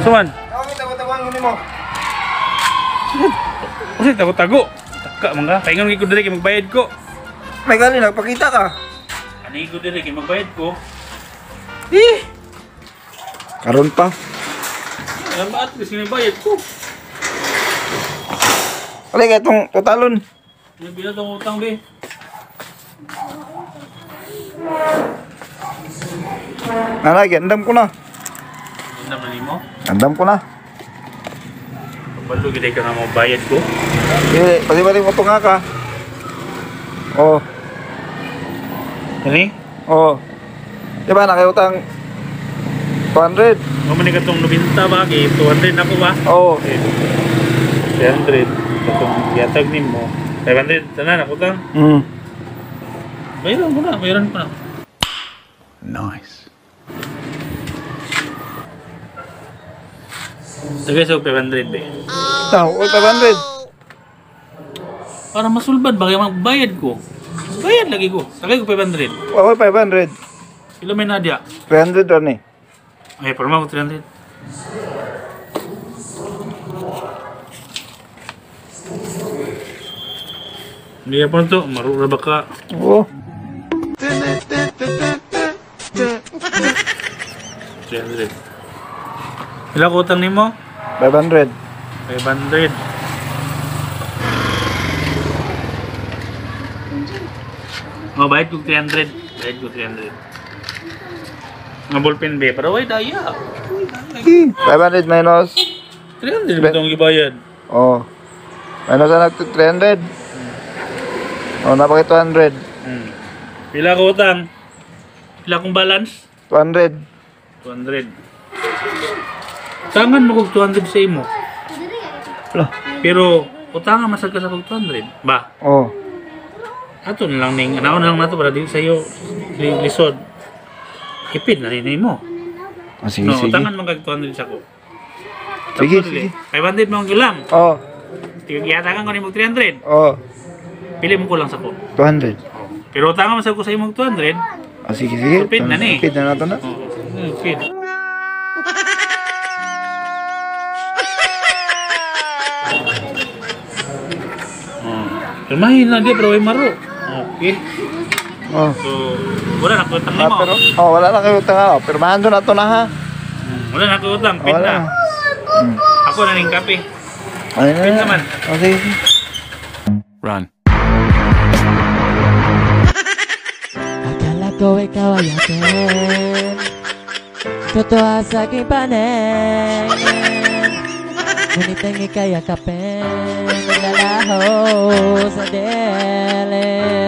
Suman. Ako tago-tago ni mo. Uy, tago-tago. Taka mangga. Paingon ko diri kay magbayad ko. May gali nagpakita ka. Ani ko diri kay magbayad ko. Karon pa. Alam ba at kasi bayad ko. Alay kay tong totalon. Yung binatong utang be. Nanay, andam ko na. Hindi naman mo. Andam ko na. Pabalo gid ka na mo bayad ko. Pati mo tunga ka. Oh. Kani? Oh. Di ba nakiutang 200? Mo man ni katong 90 ba kay 200 na ko ba? Oo. 300. Katong yatag nimo. 500 tanan ako tang. Bayaran ko na. Nice. Tagay sa 500 be. Tao, 500. Para masulbad ba kay magbayad ko? Bayad lagi ko. Tagay ko 500. Oo, 500. Ilo may nadya. 300 ron eh. Ay, parang ako 300. Hindi pa to, marura ba ka? Oo. 300. Ilang utang nimo? 500. 500. Oh, bayad ko 300. Bayad ko 300. Nga ballpen be, pero way daya. 500 minus. 300 ba itong ibayad? Oh. Minus na 300. Oh, napaki 200. Pila ko utang? Pila kong balance? 200. 200. Utangan mo kog 200 sa imo. Lah. Pero utangan masag ka sa kog 200. Ba? Oh. Ato na lang ning anaon na lang nato para di sayo lisod. Hipid na rin mo. Ah, sige, No, sige. utangan man kag 200 sa ko. Sige, Tapos, sige. 500 mo ang gilam. Oh. Tigatakan ko ni mo 300. Oh. Pili mo ko lang sa ko. 200. Pero utangan masag ko sa imong 200. Ah, sige, sige. Supid na ni. Supid na nato na. Hipid. Lumahin lang dia pero ay maro. Okay. Oh. So, wala na ko utang Ah, nimo. pero, oh, wala na kayo tanga. Pirmahan doon na to na ha. Wala na ko utang, pin Wala. na. Ako na ning kape. Ay na. Pin naman. Oh, sige, sige. Run. Akala ko ikaw ay akin, totoo sa aking paningin, ngunit ang ika'y akapin, naglalaho sa dilim.